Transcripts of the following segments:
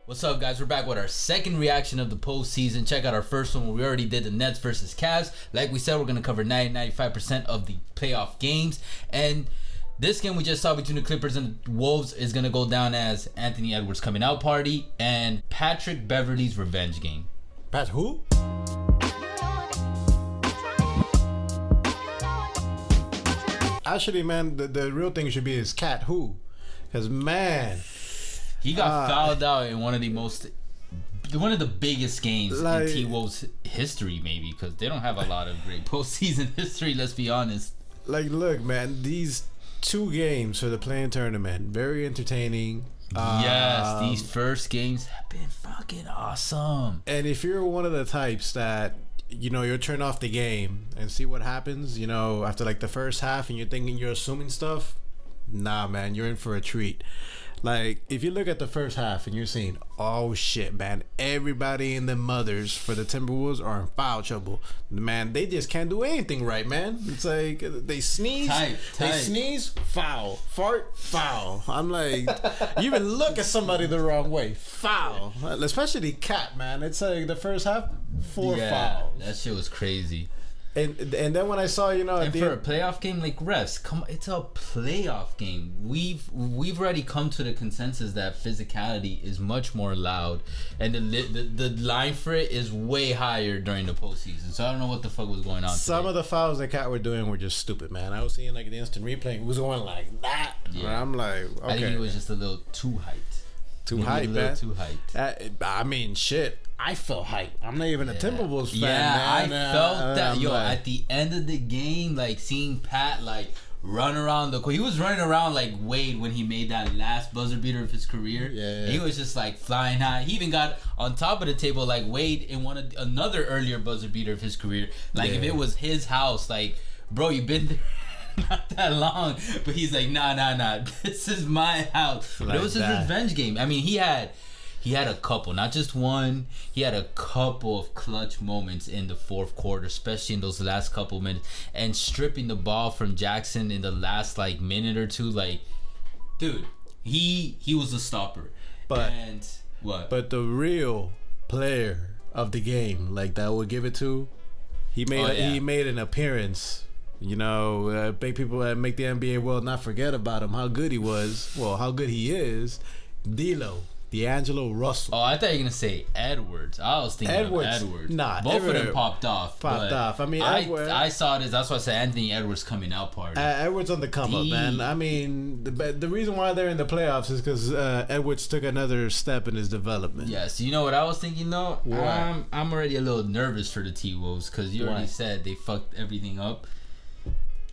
What's up, guys? We're back with our second reaction of the postseason. Check out our first one where we already did the Nets versus Cavs. Like we said, we're going to cover 90-95% of the playoff games. And this game we just saw between the Clippers and the Wolves is going to go down as Anthony Edwards' coming out party and Patrick Beverley's revenge game. Pat who? Actually, man, the real thing should be is Cat who? Because, man... He got fouled out in one of the biggest games in T-Wolves history, maybe, because they don't have a lot of great postseason history, let's be honest. Like, look, man, these 2 games for the play-in tournament, very entertaining. Yes, these first games have been fucking awesome. And if you're one of the types that, you know, you'll turn off the game and see what happens, you know, after like the first half and you're thinking you're assuming stuff, nah, man, you're in for a treat. Like, if you look at the first half and you're seeing, oh shit, man, everybody in the mothers for the Timberwolves are in foul trouble. Man, they just can't do anything right, man. It's like they sneeze, they sneeze, foul, fart, foul. I'm like, you even look at somebody the wrong way, foul. Especially Cat, man. It's like the first half, 4 fouls. That shit was crazy. And then when I saw, you know, and for a playoff game, like, refs, come, it's a playoff game. We've already come to the consensus that physicality is much more loud, and the line for it is way higher during the postseason. So I don't know what the fuck was going on. Some of the fouls that Cat were doing were just stupid, man. I was seeing like the instant replay, it was going like that. Yeah. And I'm like, okay. I think he was just a little too hyped. Too hyped, man. Too hyped. I mean, shit. I felt hyped. I'm not even a Timberwolves fan. Yeah, man. I felt that. Yo, like, at the end of the game, like seeing Pat like run around the court. He was running around like Wade when he made that last buzzer beater of his career. Yeah. He was just like flying high. He even got on top of the table like Wade in another earlier buzzer beater of his career. Like if it was his house, like, bro, you've been there not that long, but he's like, nah, this is my house. But it was his revenge game. I mean, he had a couple, not just one. He had a couple of clutch moments in the fourth quarter, especially in those last couple minutes, and stripping the ball from Jackson in the last like minute or two. Like, dude, he was a stopper. But the real player of the game, like that would give it to, he made an appearance. You know, make people make the NBA world not forget about him, how good he was. Well, how good he is. D'Angelo Russell. Oh, I thought you were going to say Edwards. I was thinking of Edwards. Nah, both of them popped off. I mean, I saw this. That's why I said Anthony Edwards coming out party. Edwards on the come up, man. I mean, the reason why they're in the playoffs is because Edwards took another step in his development. Yes. You know what I was thinking, though? I'm already a little nervous for the T-Wolves because you already said they fucked everything up.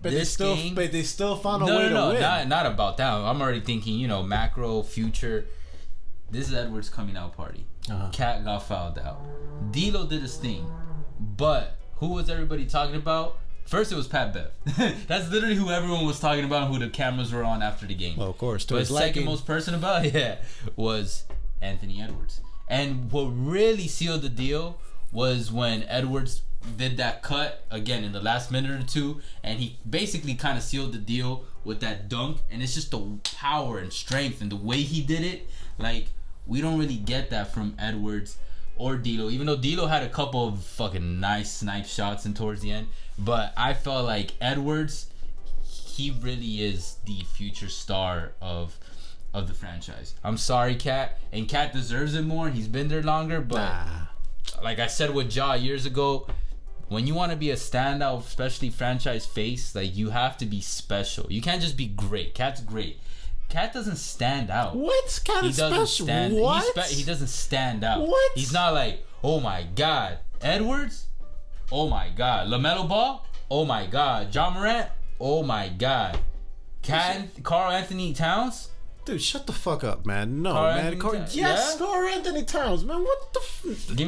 But they still found a way to win. Not about that. I'm already thinking, you know, macro, future. This is Edwards' coming out party. Cat got fouled out. D'Lo did his thing. But who was everybody talking about? First, it was Pat Bev. That's literally who everyone was talking about and who the cameras were on after the game. Well, of course. But the second most person about it, was Anthony Edwards. And what really sealed the deal was when Edwards did that cut again in the last minute or two, and he basically kind of sealed the deal with that dunk. And it's just the power and strength and the way he did it. Like, we don't really get that from Edwards or D'Lo, even though D'Lo had a couple of fucking nice snipe shots and towards the end. But I felt like Edwards, he really is the future star of the franchise. I'm sorry, Cat, and Cat deserves it more. He's been there longer, but like I said with Ja years ago, when you want to be a standout, especially franchise face, like, you have to be special. You can't just be great. Cat's great. Cat doesn't stand out. What? Cat is special? What? He doesn't stand out. What? He's not like, oh my God, Edwards? Oh my God. LaMelo Ball? Oh my God. John Morant? Oh my God. Karl Anthony Towns? Dude, shut the fuck up, man. No, Karl man. Karl Anthony Towns, man. What the Give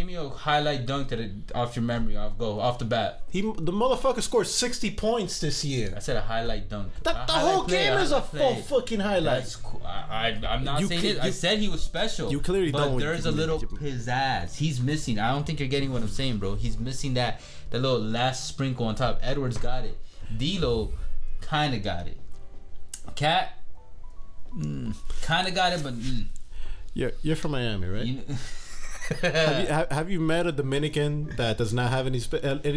me a highlight dunk off your memory. Off the bat. The motherfucker scored 60 points this year. I said a highlight dunk. The whole game is a full fucking highlight. That's cool. I'm not saying it. I said he was special. You clearly don't. But there's a little pizzazz. He's missing. I don't think you're getting what I'm saying, bro. He's missing that little last sprinkle on top. Edwards got it. D'Lo kind of got it. Cat kind of got it, but You're from Miami, right? Have you met a Dominican that does not have any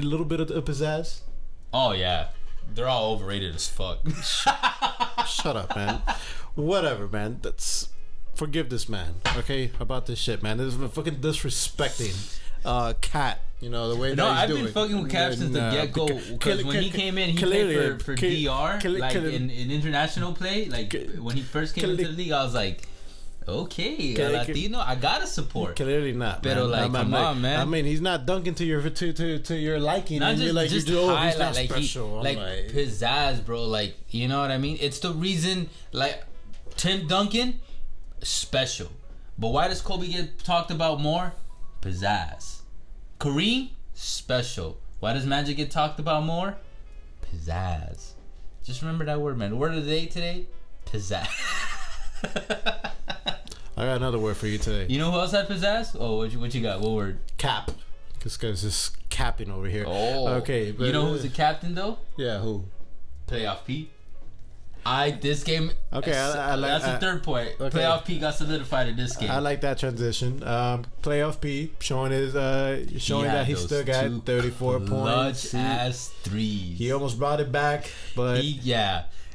little bit of pizzazz? Oh yeah, they're all overrated as fuck. Shut up, man. Whatever, man. Forgive this man, okay? About this shit, man. This is fucking disrespecting Cat. You know the way. No, that I've he's been doing. fucking with Cap since the get go. Because when he came in, he played for DR, like in international play. Like when he first came into the league, I was like, okay, Latino, I gotta support. Clearly not. But like, come on, man. I mean, he's not dunking to your liking, not and you're like, just he's not like special. Like pizzazz, bro. Like, you know what I mean? It's the reason. Like Tim Duncan, special. But why does Kobe get talked about more? Pizzazz. Kareem, special. Why does Magic get talked about more? Pizzazz. Just remember that word, man. The word of the day today, pizzazz. I got another word for you today. You know who else had pizzazz? Oh, what you got? What word? Cap. This guy's just capping over here. Oh, okay. But, you know who's the captain though? Yeah, who? Playoff Pete. This game. Okay, that's the third point. Okay. Playoff P got solidified in this game. I like that transition. Playoff P showing that he still got 34 points. Clutch ass threes. He almost brought it back, but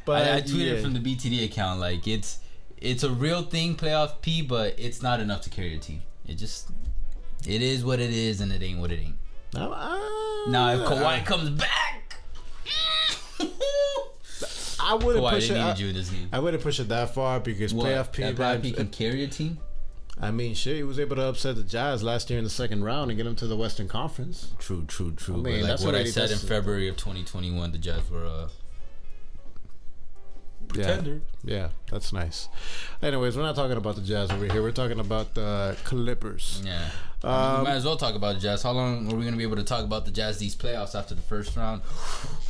But I tweeted from the BTD account like it's a real thing, Playoff P, but it's not enough to carry a team. It is what it is, and it ain't what it ain't. Now if Kawhi comes back. I wouldn't push it. I wouldn't push it that far because Playoff P can carry a team. I mean, shit, he was able to upset the Jazz last year in the second round and get them to the Western Conference. True. I mean, but like that's what I said in February of 2021, the Jazz were pretender. Yeah, that's nice. Anyways, we're not talking about the Jazz over here. We're talking about the Clippers. Yeah. We might as well talk about the Jazz. How long are we going to be able to talk about the Jazz these playoffs after the first round?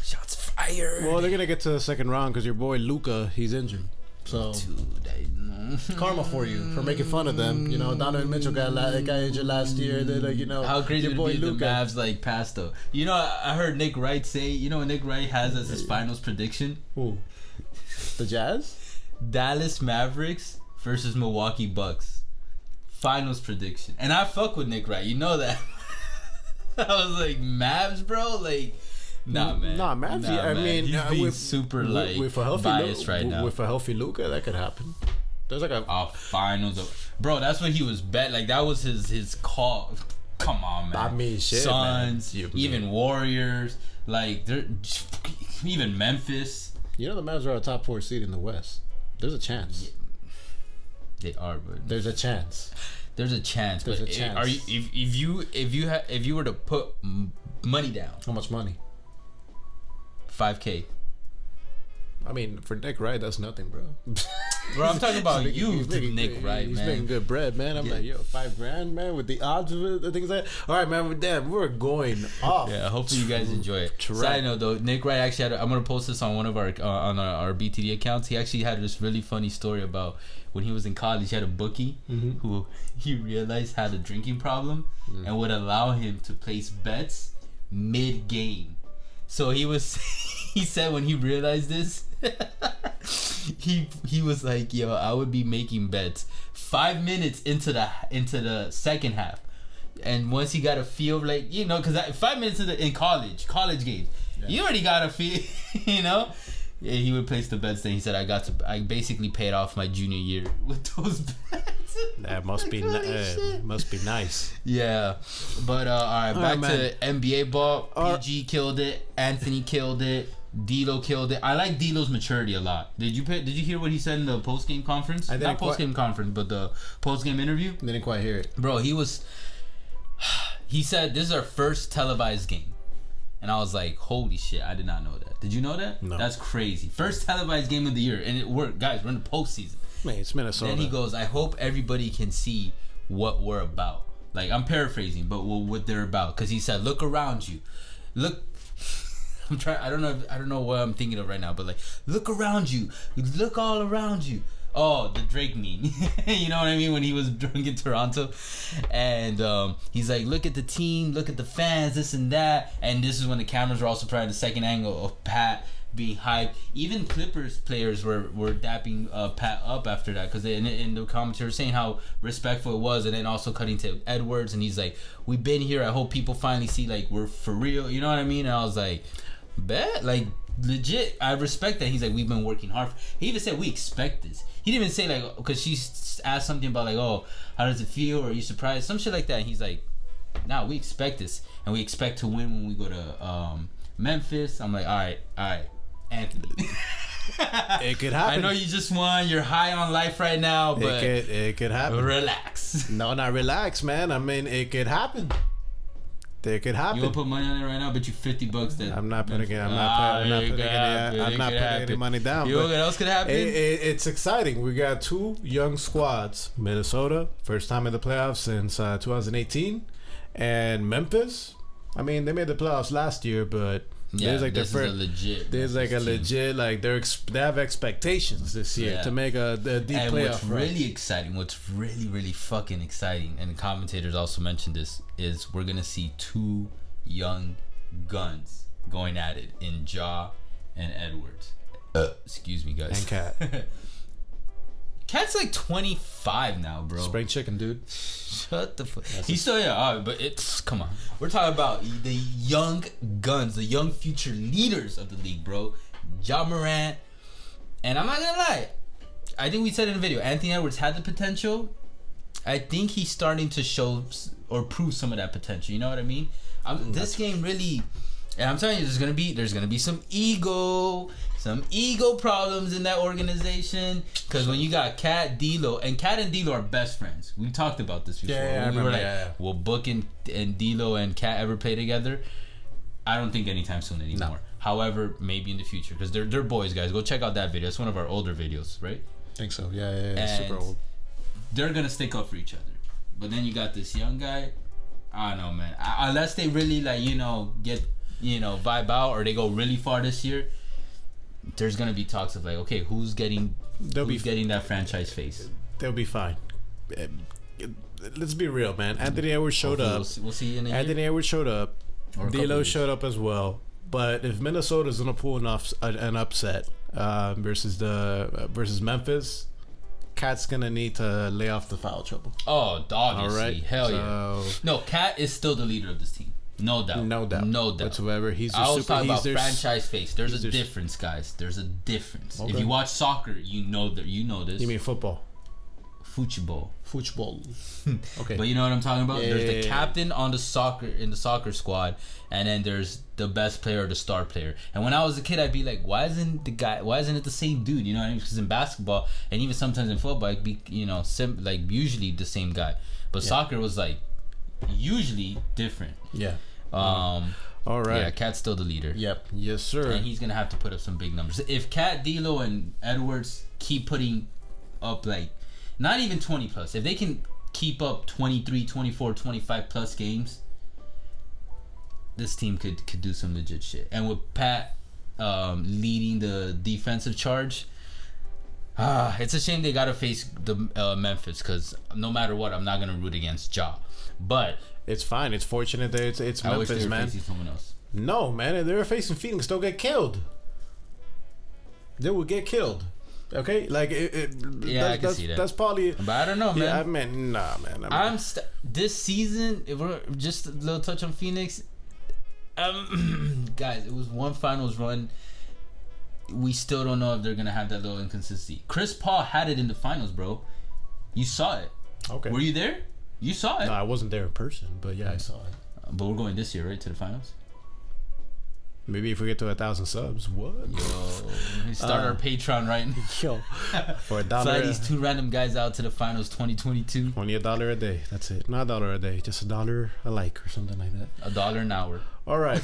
Shots fired. Well, they're going to get to the second round because your boy Luka, he's injured. So, karma for you for making fun of them. You know, Donovan Mitchell got injured last year. They're like, you know, how crazy your would boy it be Luka. The Mavs like passed though. You know, I heard Nick Wright say. You know what Nick Wright has as his finals prediction? Who? The Jazz? Dallas Mavericks versus Milwaukee Bucks. Finals prediction. And I fuck with Nick Wright. You know that. I was like, Mavs, bro? Like, nah, man. Nah, Mavs. I mean, he's being super biased right now. With a healthy Luka, that could happen. There's like a finals of, bro. That's what he was bet. Like that was his call. Come on, man. I mean, shit, Suns, man. Even Warriors, like they're even Memphis. You know the Mavs are a top 4 seed in the West. There's a chance. Yeah, they are, but there's a chance. There's a chance. There's a chance. Are you if you were to put money down? How much money? $5,000. I mean, for Nick Wright, that's nothing, bro. Bro, I'm talking about Nick Wright, he's man. making good bread, man. I'm like, yo, $5,000, man, with the odds of it, things like that. All right, man, we're going off. Yeah, hopefully you guys enjoy it. Side note, though, Nick Wright actually had. I'm gonna post this on one of our our BTD accounts. He actually had this really funny story about when he was in college. He had a bookie who he realized had a drinking problem and would allow him to place bets mid-game. So he said when he realized this, he was like, yo, I would be making bets 5 minutes into the second half, and once he got a feel, like, you know, because 5 minutes in college games, you already got a feel, you know. Yeah, he would place the bets. Then he said, I basically paid off my junior year with those bets. That must be nice. Yeah, but all right, back to NBA ball. PG killed it. Anthony killed it. D'Lo killed it. I like D'Lo's maturity a lot. Did you hear what he said in the post game conference? Not post game conference, but the post game interview. I didn't quite hear it, bro. He said this is our first televised game. And I was like, holy shit, I did not know that. Did you know that? No. That's crazy. First televised game of the year, and it worked. Guys, we're in the postseason. Man, it's Minnesota. Then he goes, I hope everybody can see what we're about. Like, I'm paraphrasing, but what they're about. Because he said, look around you. Look. I don't know what I'm thinking of right now, but like, look around you. Look all around you. Oh, the Drake meme. You know what I mean? When he was drunk in Toronto. And he's like, look at the team, look at the fans, this and that. And this is when the cameras were also probably the second angle of Pat being hyped. Even Clippers players were dapping Pat up after that, because in the commentary saying how respectful it was, and then also cutting to Edwards, and he's like, "We've been here. I hope people finally see like we're for real." You know what I mean? And I was like, "Bet, like legit. I respect that." He's like, "We've been working hard." He even said, "We expect this." He didn't even say like, because she asked something about like, "Oh, how does it feel? Or are you surprised?" Some shit like that. And he's like, "Nah, we expect this, and we expect to win when we go to Memphis." I'm like, all right, Anthony. It could happen. I know you just won. You're high on life right now, but it could happen. Relax. No, not relax, man. I mean, it could happen. It could happen. You want to put money on it right now? Bet you $50 that I'm not putting it. I'm not putting any money down. You know what else could happen? It's exciting. We got two young squads. Minnesota, first time in the playoffs since 2018, and Memphis. I mean, they made the playoffs last year, but there's like this is a legit. There's like a legit like they have expectations this year to make a deep playoff. What's really exciting, what's really fucking exciting, and the commentators also mentioned this, is we're gonna see two young guns going at it in Ja and Edwards. Excuse me, guys. And Cat. Cat's like 25 now, bro. Spring chicken, dude. Shut the fuck. He's still but it's come on. We're talking about the young guns, the young future leaders of the league, bro. Ja Morant, and I'm not gonna lie. I think we said in the video, Anthony Edwards had the potential. I think he's starting to show or prove some of that potential. You know what I mean? This game really, and I'm telling you, there's gonna be some ego problems in that organization, because when you got Cat, D'Lo, and Cat and D'Lo are best friends. We talked about this before. Yeah, we were like, will Book and D'Lo and Cat ever play together? I don't think anytime soon anymore. No. However, maybe in the future, because they're boys, guys. Go check out that video. It's one of our older videos, right? I think so. Yeah. Super old. They're gonna stick up for each other. But then you got this young guy. I don't know, man. Unless they really get vibe out, or they go really far this year, there's gonna be talks of like, okay, who's getting that franchise face? They'll be fine. Let's be real, man. Anthony Edwards showed up. We'll see in a year. Anthony Edwards showed up. D'Lo showed up as well. But if Minnesota's gonna pull an upset versus Memphis, Cat's gonna need to lay off the foul trouble. Oh, obviously, all right? Hell yeah. No, Cat is still the leader of this team. No doubt whatsoever. He's I was talking about franchise face. There's a difference, guys. There's a difference. Okay. If you watch soccer, you know this. You mean football? Football. Okay. But you know what I'm talking about? There's the captain in the soccer squad, and then there's the best player or the star player. And when I was a kid, I'd be like, why isn't it the same dude? You know what I mean? Because in basketball and even sometimes in football, it'd be usually the same guy. But soccer was like usually different. Yeah. All right. Yeah, Cat's still the leader. Yep. Yes, sir. And he's gonna have to put up some big numbers. If Cat, D'Lo, and Edwards keep putting up like not even 20 plus, if they can keep up 23, 24, 25 plus games, this team could do some legit shit. And with Pat leading the defensive charge, it's a shame they gotta face the Memphis, because no matter what, I'm not gonna root against Ja. But it's fine. It's fortunate that it's I Memphis, wish they were man. facing someone else. No, man. If they were facing Phoenix, they'll get killed. They will get killed. Okay, like I can see that. That's probably. But I don't know, man. Yeah, I mean, nah, man. This season. If we're just a little touch on Phoenix, guys, it was one finals run. We still don't know if they're gonna have that little inconsistency. Chris Paul had it in the finals, bro. You saw it. Okay. Were you there? You saw it. No, I wasn't there in person, but yeah, I saw it. But we're going this year, right, to the finals? Maybe if we get to 1,000 subs, what? Yo, we start our Patreon right now. Yo, for $1. Fly these two random guys out to the finals 2022. Only $1 a day. That's it. Not $1 a day. Just $1 a like or something like that. $1 an hour. All right.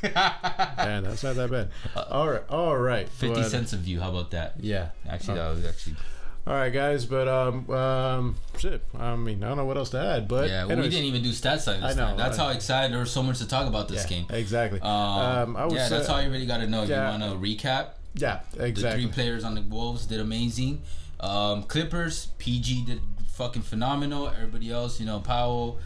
Man, that's not that bad. All right. 50 cents a view. How about that? Yeah. Actually, that was actually. All right, guys, but shit. I mean, I don't know what else to add, but yeah, we didn't even do stats time this time. That's how excited there was so much to talk about this game. Exactly. That's all you really got to know. If you want to recap. Yeah, exactly. The 3 players on the Wolves did amazing. Clippers, PG did fucking phenomenal. Everybody else, Powell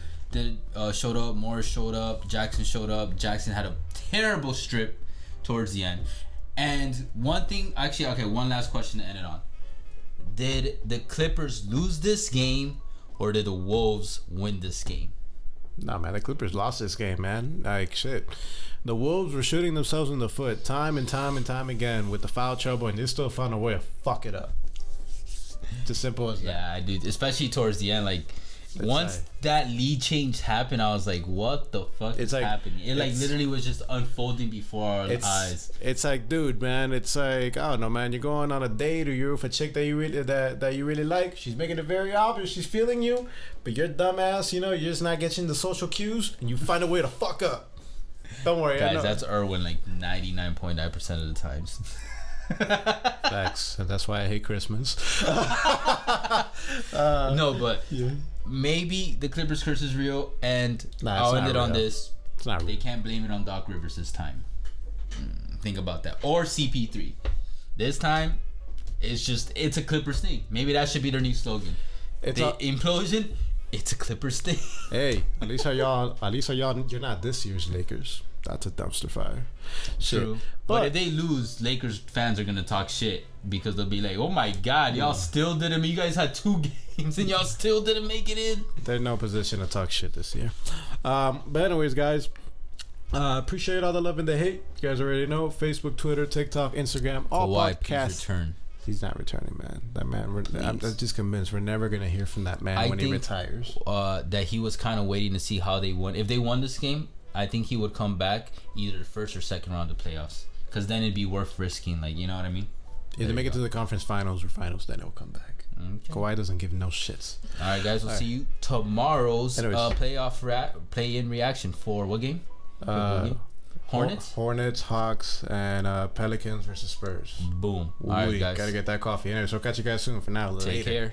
showed up. Morris showed up. Jackson showed up. Jackson had a terrible strip towards the end. And one thing, actually, okay, one last question to end it on. Did the Clippers lose this game, or did the Wolves win this game? Nah, man, the Clippers lost this game, man. Like, shit. The Wolves were shooting themselves in the foot time and time and time again with the foul trouble, and they still found a way to fuck it up. It's as simple as that. Yeah, I do. Especially towards the end, like, once that lead change happened, I was like, what the fuck is happening? It, like, literally was just unfolding before our eyes. It's like, dude, man, it's like, I don't know, man, you're going on a date or you're with a chick that you really like. She's making it very obvious she's feeling you, but you're dumbass, you know, you're just not getting the social cues, and you find a way to fuck up. Don't worry, guys, that's Irwin like 99.9% of the times. Facts, and that's why I hate Christmas. No, but maybe the Clippers curse is real, and I'll end it on this. It's not real. They can't blame it on Doc Rivers this time. Think about that. Or CP3. This time, it's a Clippers thing. Maybe that should be their new slogan. Implosion. It's a Clippers thing. Hey, at least are y'all. You're not this year's Lakers. That's a dumpster fire. True. But if they lose, Lakers fans are gonna talk shit because they'll be like, "Oh my God, y'all still didn't. You guys had 2 games and y'all still didn't make it in." They're in no position to talk shit this year. But anyways, guys, appreciate all the love and the hate. You guys already know Facebook, Twitter, TikTok, Instagram, all podcasts. Return. He's not returning, man. That man. I'm just convinced we're never gonna hear from that man when he retires. That he was kind of waiting to see how they won. If they won this game, I think he would come back either the first or second round of playoffs, because then it'd be worth risking. Like, you know what I mean? If they make it to the conference finals or finals, then he'll come back. Okay. Kawhi doesn't give no shits. All right, guys. We'll see you tomorrow's play-in reaction for what game? Hornets, Hawks, and Pelicans versus Spurs. Boom. All right, guys. Gotta get that coffee. Anyway, so catch you guys soon. For now, take care.